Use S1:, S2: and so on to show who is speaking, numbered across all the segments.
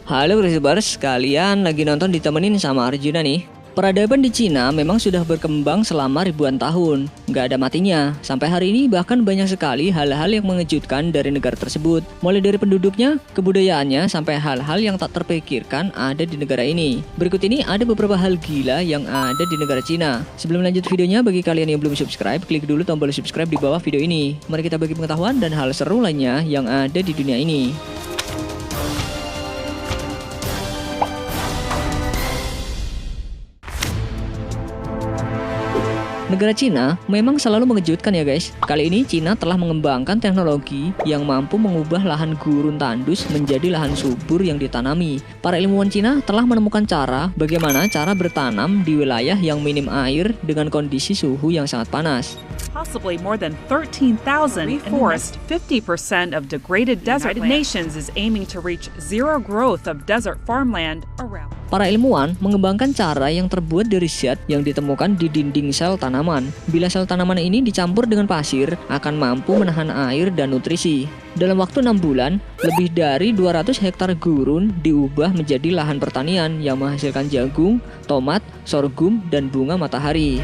S1: Halo Grisbers, kalian lagi nonton ditemenin sama Arjuna nih. Peradaban di Cina memang sudah berkembang selama ribuan tahun, nggak ada matinya. Sampai hari ini bahkan banyak sekali hal-hal yang mengejutkan dari negara tersebut. Mulai dari penduduknya, kebudayaannya, sampai hal-hal yang tak terpikirkan ada di negara ini. Berikut ini ada beberapa hal gila yang ada di negara Cina. Sebelum lanjut videonya, bagi kalian yang belum subscribe, klik dulu tombol subscribe di bawah video ini. Mari kita bagi pengetahuan dan hal seru lainnya yang ada di dunia ini. Negara Cina memang selalu mengejutkan ya guys. Kali ini Cina telah mengembangkan teknologi yang mampu mengubah lahan gurun tandus menjadi lahan subur yang ditanami. Para ilmuwan Cina telah menemukan cara bagaimana cara bertanam di wilayah yang minim air dengan kondisi suhu yang sangat panas.
S2: Possibly more than 13,000 reforest. 50% of degraded desert nations is aiming to reach zero growth of desert farmland around.
S1: Para ilmuwan mengembangkan cara yang terbuat dari zat yang ditemukan di dinding sel tanaman. Bila sel tanaman ini dicampur dengan pasir, akan mampu menahan air dan nutrisi. Dalam waktu 6 bulan, lebih dari 200 hektar gurun diubah menjadi lahan pertanian yang menghasilkan jagung, tomat, sorghum, dan bunga matahari.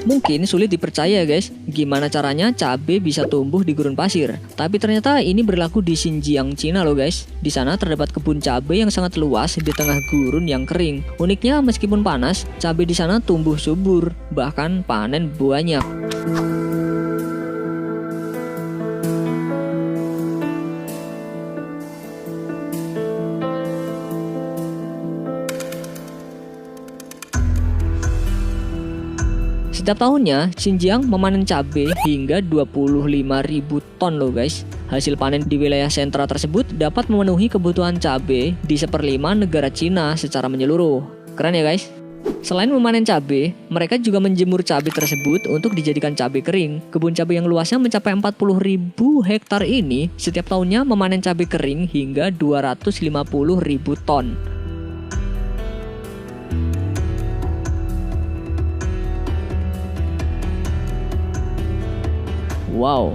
S1: Mungkin sulit dipercaya guys, gimana caranya cabai bisa tumbuh di gurun pasir. Tapi ternyata ini berlaku di Xinjiang, Cina loh guys. Di sana terdapat kebun cabai yang sangat luas di tengah gurun yang kering. Uniknya meskipun panas, cabai di sana tumbuh subur, bahkan panen banyak. Setiap tahunnya, Xinjiang memanen cabai hingga 25.000 ton loh guys. Hasil panen di wilayah sentra tersebut dapat memenuhi kebutuhan cabai di 1/5 negara Cina secara menyeluruh. Keren ya guys? Selain memanen cabai, mereka juga menjemur cabai tersebut untuk dijadikan cabai kering. Kebun cabai yang luasnya mencapai 40.000 hektar ini setiap tahunnya memanen cabai kering hingga 250.000 ton. Wow.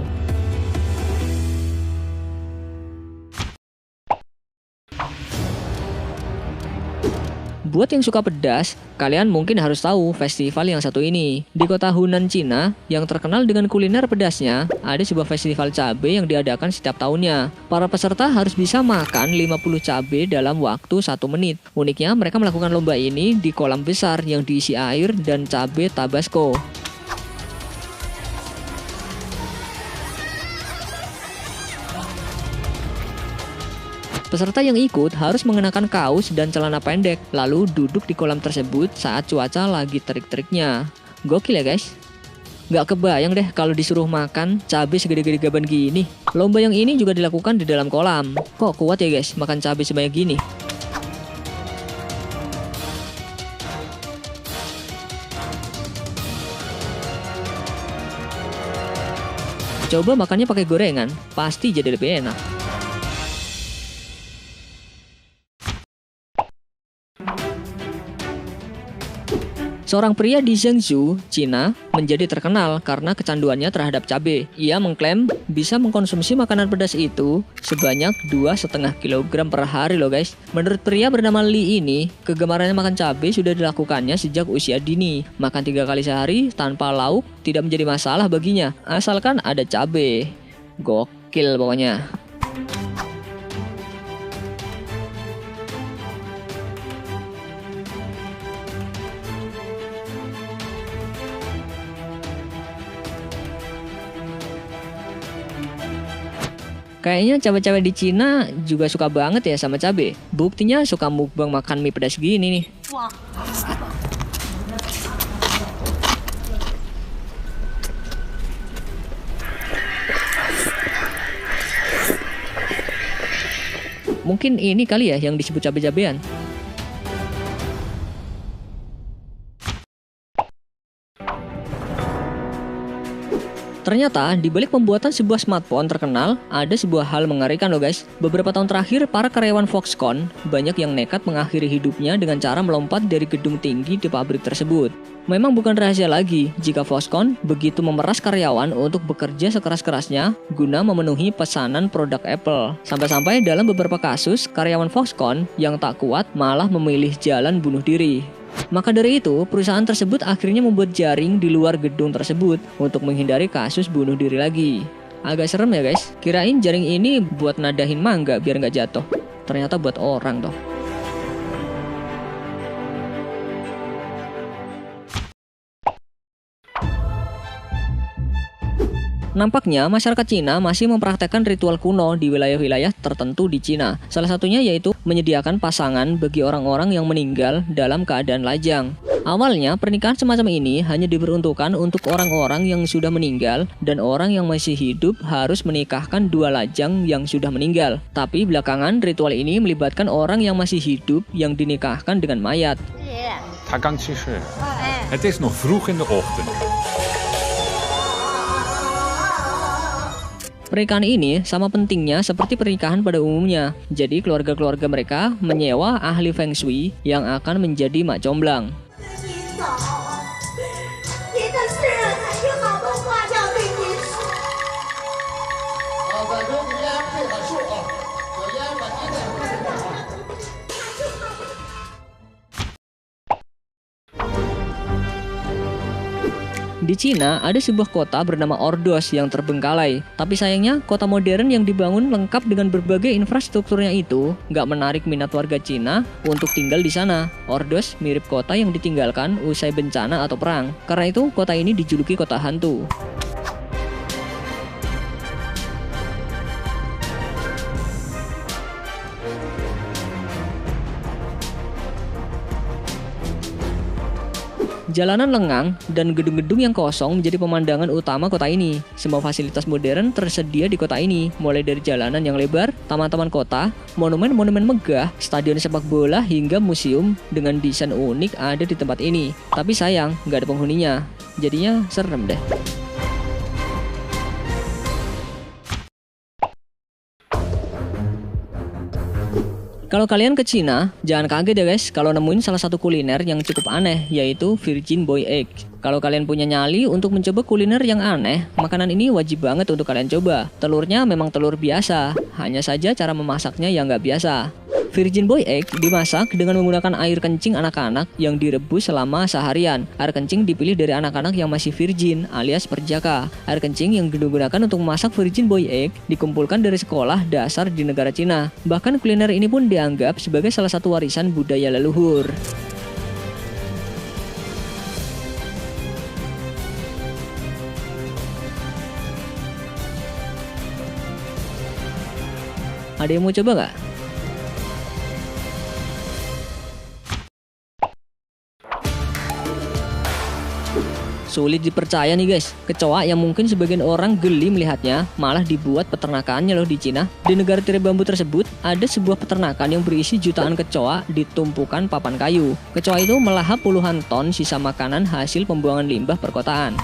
S1: Buat yang suka pedas, kalian mungkin harus tahu festival yang satu ini. Di kota Hunan, Cina, yang terkenal dengan kuliner pedasnya, ada sebuah festival cabai yang diadakan setiap tahunnya. Para peserta harus bisa makan 50 cabai dalam waktu 1 menit. Uniknya, mereka melakukan lomba ini di kolam besar yang diisi air dan cabai Tabasco. Peserta yang ikut harus mengenakan kaos dan celana pendek, lalu duduk di kolam tersebut saat cuaca lagi terik-teriknya. Gokil ya guys? Gak kebayang deh kalau disuruh makan cabai segede-gede gaban gini. Lomba yang ini juga dilakukan di dalam kolam. Kok kuat ya guys makan cabai sebanyak gini? Coba makannya pakai gorengan, pasti jadi lebih enak. Seorang pria di Zhengzhou, Cina, menjadi terkenal karena kecanduannya terhadap cabai. Ia mengklaim bisa mengkonsumsi makanan pedas itu sebanyak 2,5 kg per hari loh guys. Menurut pria bernama Li ini, kegemarannya makan cabai sudah dilakukannya sejak usia dini. Makan 3 kali sehari tanpa lauk tidak menjadi masalah baginya, asalkan ada cabai. Gokil pokoknya. Kayaknya cewek-cewek di Cina juga suka banget ya sama cabai. Buktinya suka mukbang makan mie pedas gini nih. Mungkin ini kali ya yang disebut cabai-cabean. Ternyata di balik pembuatan sebuah smartphone terkenal, ada sebuah hal mengerikan loh guys. Beberapa tahun terakhir, para karyawan Foxconn banyak yang nekat mengakhiri hidupnya dengan cara melompat dari gedung tinggi di pabrik tersebut. Memang bukan rahasia lagi jika Foxconn begitu memeras karyawan untuk bekerja sekeras-kerasnya guna memenuhi pesanan produk Apple. Sampai-sampai dalam beberapa kasus, karyawan Foxconn yang tak kuat malah memilih jalan bunuh diri. Maka dari itu, perusahaan tersebut akhirnya membuat jaring di luar gedung tersebut untuk menghindari kasus bunuh diri lagi. Agak serem ya guys, kirain jaring ini buat nadahin mangga biar nggak jatuh. Ternyata buat orang toh. Nampaknya masyarakat Cina masih mempraktekkan ritual kuno di wilayah-wilayah tertentu di Cina. Salah satunya yaitu menyediakan pasangan bagi orang-orang yang meninggal dalam keadaan lajang. Awalnya pernikahan semacam ini hanya diperuntukkan untuk orang-orang yang sudah meninggal, dan orang yang masih hidup harus menikahkan dua lajang yang sudah meninggal. Tapi belakangan ritual ini melibatkan orang yang masih hidup yang dinikahkan dengan mayat.
S3: Het is nog vroeg in de ochtend.
S1: Pernikahan ini sama pentingnya seperti pernikahan pada umumnya. Jadi keluarga-keluarga mereka menyewa ahli Feng Shui yang akan menjadi mak comblang. Di Cina ada sebuah kota bernama Ordos yang terbengkalai. Tapi sayangnya kota modern yang dibangun lengkap dengan berbagai infrastrukturnya itu nggak menarik minat warga Cina untuk tinggal di sana. Ordos mirip kota yang ditinggalkan usai bencana atau perang. Karena itu kota ini dijuluki kota hantu. Jalanan lengang dan gedung-gedung yang kosong menjadi pemandangan utama kota ini. Semua fasilitas modern tersedia di kota ini, mulai dari jalanan yang lebar, taman-taman kota, monumen-monumen megah, stadion sepak bola, hingga museum dengan desain unik ada di tempat ini. Tapi sayang, nggak ada penghuninya. Jadinya serem deh. Kalau kalian ke Cina, jangan kaget ya guys kalau nemuin salah satu kuliner yang cukup aneh, yaitu Virgin Boy Egg. Kalau kalian punya nyali untuk mencoba kuliner yang aneh, makanan ini wajib banget untuk kalian coba. Telurnya memang telur biasa, hanya saja cara memasaknya yang nggak biasa. Virgin Boy Egg dimasak dengan menggunakan air kencing anak-anak yang direbus selama seharian. Air kencing dipilih dari anak-anak yang masih virgin alias perjaka. Air kencing yang digunakan untuk memasak Virgin Boy Egg dikumpulkan dari sekolah dasar di negara Cina. Bahkan kuliner ini pun dianggap sebagai salah satu warisan budaya leluhur. Ada yang mau coba nggak? Sulit dipercaya nih guys, kecoa yang mungkin sebagian orang geli melihatnya malah dibuat peternakannya loh di Cina. Di negara tirai bambu tersebut ada sebuah peternakan yang berisi jutaan kecoa di tumpukan papan kayu. Kecoa itu melahap puluhan ton sisa makanan hasil pembuangan limbah perkotaan.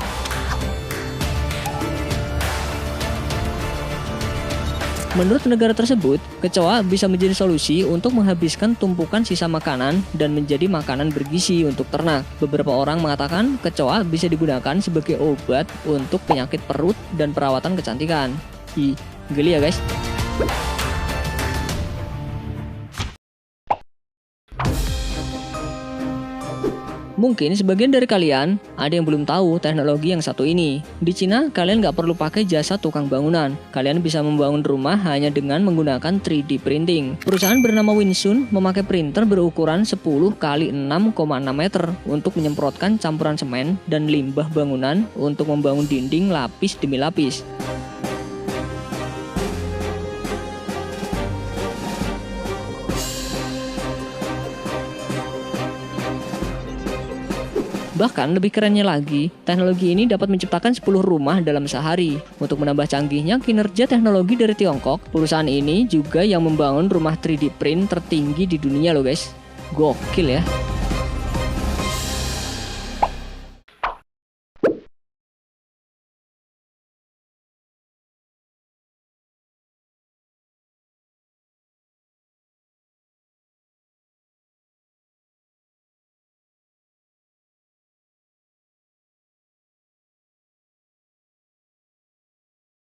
S1: Menurut negara tersebut, kecoa bisa menjadi solusi untuk menghabiskan tumpukan sisa makanan dan menjadi makanan bergizi untuk ternak. Beberapa orang mengatakan kecoa bisa digunakan sebagai obat untuk penyakit perut dan perawatan kecantikan. Ih, geli ya guys. Mungkin sebagian dari kalian ada yang belum tahu teknologi yang satu ini. Di Cina, kalian nggak perlu pakai jasa tukang bangunan. Kalian bisa membangun rumah hanya dengan menggunakan 3D printing. Perusahaan bernama Winsun memakai printer berukuran 10 x 6,6 meter untuk menyemprotkan campuran semen dan limbah bangunan untuk membangun dinding lapis demi lapis. Bahkan lebih kerennya lagi, teknologi ini dapat menciptakan 10 rumah dalam sehari. Untuk menambah canggihnya kinerja teknologi dari Tiongkok, perusahaan ini juga yang membangun rumah 3D print tertinggi di dunia loh guys. Gokil ya.